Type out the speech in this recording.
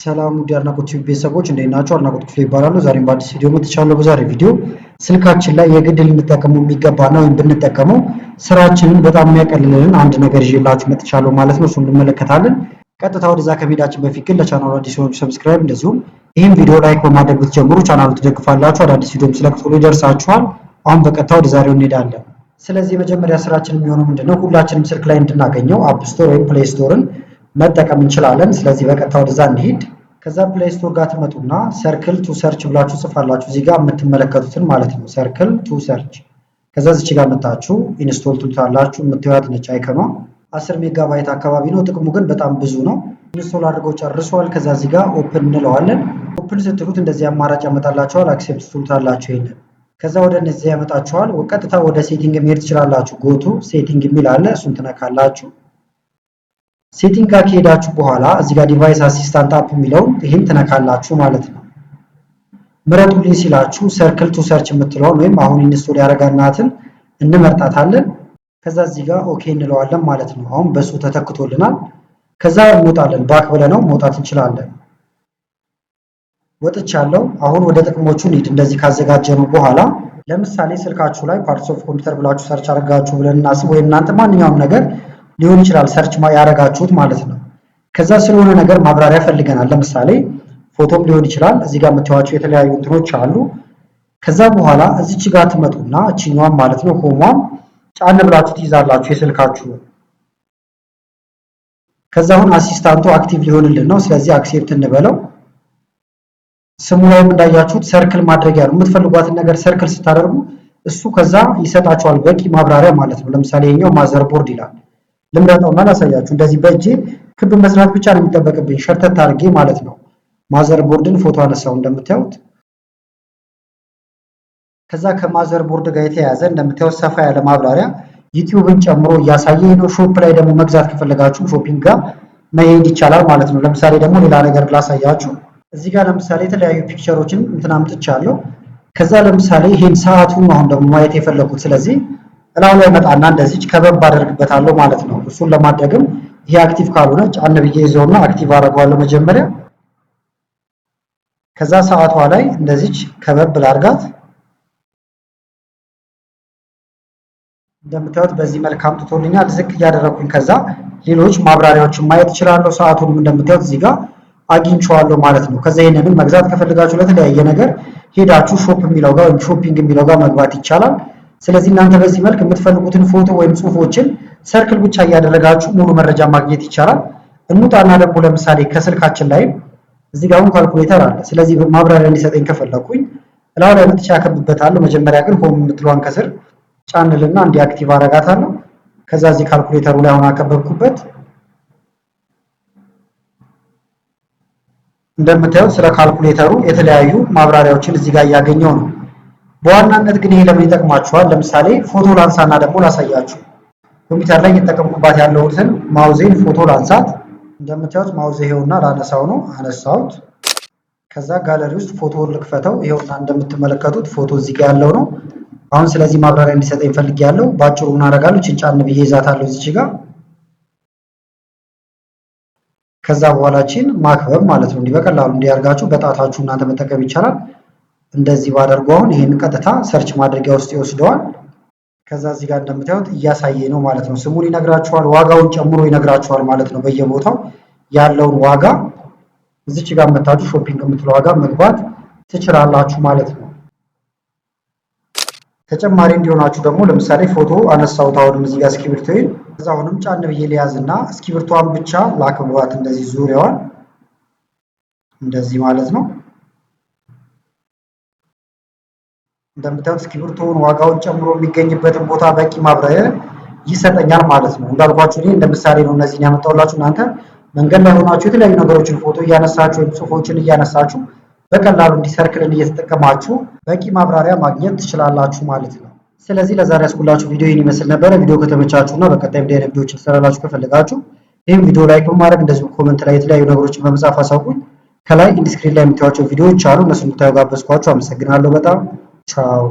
ሰላም ውድ የአድናቆት ቲዩብ ቤተሰቦች እንዴት ናችሁ? አድናቆት ክፍሌ ይባላሉ። ዛሬም በአዲስ ቪዲዮ መጥቻለሁ። በዛሬ ቪዲዮ ስልካችን ላይ የግድ ልንጠቀመው የሚገባና ወይም ብንጠቀመው ስራችንን በጣም የሚያቀልልን አንድ ነገር ይዤላችሁ መጥቻለሁ ማለት ነው። እሱን እንመለከታለን። ቀጥታ ወደዛ ከመሄዳችን በፊት ግን ለቻናሉ አዲስ የሆናችሁ ሰብስክራይብ፣ እንደዚሁም ይህን ቪዲዮ ላይክ በማድረግ ብትጀምሩ ቻናሉ ትደግፋላችሁ። አዳዲስ ቪዲዮም ስለቅ ቶሎ ይደርሳችኋል። አሁን በቀጥታ ወደ ዛሬው እንሄዳለን። ስለዚህ የመጀመሪያ ስራችን የሚሆነው ምንድነው? ሁላችንም ስልክ ላይ እንድናገኘው አፕ ስቶር ወይም ፕሌይ ስቶርን መጠቀም እንችላለን። ስለዚህ በቀጥታ ወደዛ እንሂድ። ከዛ ፕሌይ ስቶር ጋር ትመጡና ሰርክል ቱ ሰርች ብላችሁ ጽፋላችሁ እዚህ ጋር የምትመለከቱትን ማለት ነው። ሰርክል ቱ ሰርች። ከዛ እዚህ ጋር መጣችሁ ኢንስቶል ትሉታላችሁ። የምትያዩት ነጭ አይከኗ 10 ሜጋባይት አካባቢ ነው። ጥቅሙ ግን በጣም ብዙ ነው። ኢንስቶል አድርገው ጨርሷል። ከዛ እዚህ ጋር ኦፕን እንለዋለን። ኦፕን ስትሉት እንደዚህ አማራጭ ያመጣላችኋል። አክሴፕት ትሉታላችሁ ይሄንን። ከዛ ወደ እነዚህ ያመጣችኋል። ቀጥታ ወደ ሴቲንግ መሄድ ትችላላችሁ። ጎቱ ሴቲንግ የሚል አለ። እሱን ትነካላችሁ። ሴቲንግ ጋር ከሄዳችሁ በኋላ እዚህ ጋር ዲቫይስ አሲስታንት አፕ የሚለውን ይሄን ትነካላችሁ ማለት ነው። ምረጡልኝ ሲላችሁ ሰርክል ቱ ሰርች የምትለውን ወይም አሁን ኢንስቶል ያደረጋናትን እንመርጣታለን። ከዛ እዚህ ጋር ኦኬ እንለዋለን ማለት ነው። አሁን በሱ ተተክቶልናል። ከዛ እንወጣለን። ባክ ብለነው መውጣት እንችላለን። ወጥቻለሁ። አሁን ወደ ጥቅሞቹ እንሂድ። እንደዚህ ካዘጋጀነው በኋላ ለምሳሌ ስልካችሁ ላይ ፓርትስ ኦፍ ኮምፒውተር ብላችሁ ሰርች አድርጋችሁ ብለን እናስብ፣ ወይም እናንተ ማንኛውም ነገር ሊሆን ይችላል ሰርች ያደረጋችሁት ማለት ነው። ከዛ ስለሆነ ነገር ማብራሪያ ፈልገናል። ለምሳሌ ፎቶም ሊሆን ይችላል። እዚህ ጋር የምታዩዋቸው የተለያዩ እንትኖች አሉ። ከዛ በኋላ እዚች ጋር ትመጡና እቺኛዋን ማለት ነው ሆሟን ጫን ብላችሁ ትይዛላችሁ የስልካችሁ። ከዛ አሁን አሲስታንቱ አክቲቭ ሊሆንልን ነው። ስለዚህ አክሴፕት እንበለው። ስሙ ላይም እንዳያችሁት ሰርክል ማድረጊያ ነው። የምትፈልጓትን ነገር ሰርክል ስታደርጉ እሱ ከዛ ይሰጣችኋል በቂ ማብራሪያ ማለት ነው። ለምሳሌ ይሄኛው ማዘርቦርድ ይላል። ልምረጠውና ላሳያችሁ። እንደዚህ በእጄ ክብ መስራት ብቻ ነው የሚጠበቅብኝ፣ ሸርተት አድርጌ ማለት ነው። ማዘርቦርድን ፎቶ አነሳው እንደምታዩት። ከዛ ከማዘርቦርድ ጋር የተያያዘ እንደምታዩት ሰፋ ያለ ማብራሪያ ዩቲዩብን ጨምሮ እያሳየ ነው። ሾፕ ላይ ደግሞ መግዛት ከፈለጋችሁ ሾፒንግ ጋር መሄድ ይቻላል ማለት ነው። ለምሳሌ ደግሞ ሌላ ነገር ላሳያችሁ። እዚህ ጋር ለምሳሌ የተለያዩ ፒክቸሮችን እንትን አምጥቻለሁ። ከዛ ለምሳሌ ይሄን ሰዓቱን አሁን ደግሞ ማየት የፈለኩት፣ ስለዚህ እላው ላይ መጣና እንደዚህ ከበብ አደርግበታለሁ ማለት ነው። እሱን ለማድረግም ይሄ አክቲቭ ካልሆነ ጫን ብዬ ይዘውና አክቲቭ አደርገዋለሁ መጀመሪያ። ከዛ ሰዓቷ ላይ እንደዚህ ከበብ ላድርጋት። እንደምታዩት በዚህ መልክ አምጥቶልኛል። ዝቅ እያደረኩኝ ከዛ ሌሎች ማብራሪያዎችን ማየት እችላለሁ። ሰዓቱንም እንደምታዩት እዚህ ጋር አግኝቼዋለሁ ማለት ነው። ከዛ ይሄንንም መግዛት ከፈልጋችሁ ለተለያየ ነገር ሄዳችሁ ሾፕ የሚለው ጋር ወይም ሾፒንግ የሚለው ጋር መግባት ይቻላል። ስለዚህ እናንተ በዚህ መልክ የምትፈልጉትን ፎቶ ወይም ጽሁፎችን ሰርክል ብቻ እያደረጋችሁ ሙሉ መረጃ ማግኘት ይቻላል። እንውጣና ደግሞ ለምሳሌ ከስልካችን ላይ እዚህ ጋር አሁን ካልኩሌተር አለ። ስለዚህ ማብራሪያ እንዲሰጠኝ ከፈለኩኝ እላው ላይ መጥቻ ያከብበታለሁ። መጀመሪያ ግን ሆም የምትለዋን ከስር ጫንልና እንዲአክቲቭ አረጋታለሁ። ከዛ እዚህ ካልኩሌተሩ ላይ አሁን አከበብኩበት። እንደምታዩት ስለ ካልኩሌተሩ የተለያዩ ማብራሪያዎችን እዚህ ጋር እያገኘው ነው። በዋናነት ግን ይሄ ለምን ይጠቅማችኋል? ለምሳሌ ፎቶ ላንሳና ደግሞ ላሳያችሁ። ኮምፒውተር ላይ እየተጠቀምኩባት ያለሁትን ማውዜን ፎቶ ላንሳት። እንደምታዩት ማውዜ ይሄውና ላነሳው ነው፣ አነሳሁት። ከዛ ጋለሪ ውስጥ ፎቶውን ልክፈተው። ይሄውና እንደምትመለከቱት ፎቶ እዚህ ጋር ያለው ነው። አሁን ስለዚህ ማብራሪያ እንዲሰጠኝ ፈልጌያለሁ። ባጭሩ ምን አደርጋለሁ? ጭንጫን ብዬ ይዛታለሁ እዚች ጋር። ከዛ በኋላችን ማክበብ ማለት ነው። እንዲህ በቀላሉ እንዲያርጋችሁ በጣታችሁ እናንተ መጠቀም ይቻላል። እንደዚህ ባደርገው አሁን ይሄን ቀጥታ ሰርች ማድረጊያ ውስጥ ይወስደዋል። ከዛ እዚህ ጋር እንደምታዩት እያሳየ ነው ማለት ነው። ስሙን ይነግራችኋል፣ ዋጋውን ጨምሮ ይነግራችኋል ማለት ነው። በየቦታው ያለውን ዋጋ እዚች ጋር መታችሁ ሾፒንግ የምትለው ዋጋ መግባት ትችላላችሁ ማለት ነው። ተጨማሪ እንዲሆናችሁ ደግሞ ለምሳሌ ፎቶ አነሳሁት። አሁንም እዚህ ጋር እስክሪብቶዬን ከዛ አሁንም ጫን ብዬ ሊያዝና እስክሪብቶዋን ብቻ ላክብባት እንደዚህ ዙሪያዋን እንደዚህ ማለት ነው። እንደምታዩት እስክሪብቶውን ዋጋውን ጨምሮ የሚገኝበትን ቦታ በቂ ማብራሪያ ይሰጠኛል ማለት ነው። እንዳልኳችሁ እኔ እንደምሳሌ ነው እነዚህን ያመጣሁላችሁ። እናንተ መንገድ ላይ ሆናችሁ የተለያዩ ነገሮችን ፎቶ እያነሳችሁ ወይም ጽሁፎችን እያነሳችሁ በቀላሉ እንዲሰርክልን እየተጠቀማችሁ በቂ ማብራሪያ ማግኘት ትችላላችሁ ማለት ነው። ስለዚህ ለዛሬ ያስኩላችሁ ቪዲዮ ይህን ይመስል ነበረ። ቪዲዮ ከተመቻችሁና በቀጣይ እንዲህ አይነት ቪዲዮዎችን ሰራላችሁ ከፈለጋችሁ ይህም ቪዲዮ ላይክ በማድረግ እንደዚሁ ኮሜንት ላይ የተለያዩ ነገሮችን በመጻፍ አሳውቁኝ። ከላይ ኢንዲስክሪን ላይ የምታዩዋቸው ቪዲዮዎች አሉ። እነሱን እንድታዩ ጋበዝኳችሁ። አመሰግናለሁ በጣም ቻው።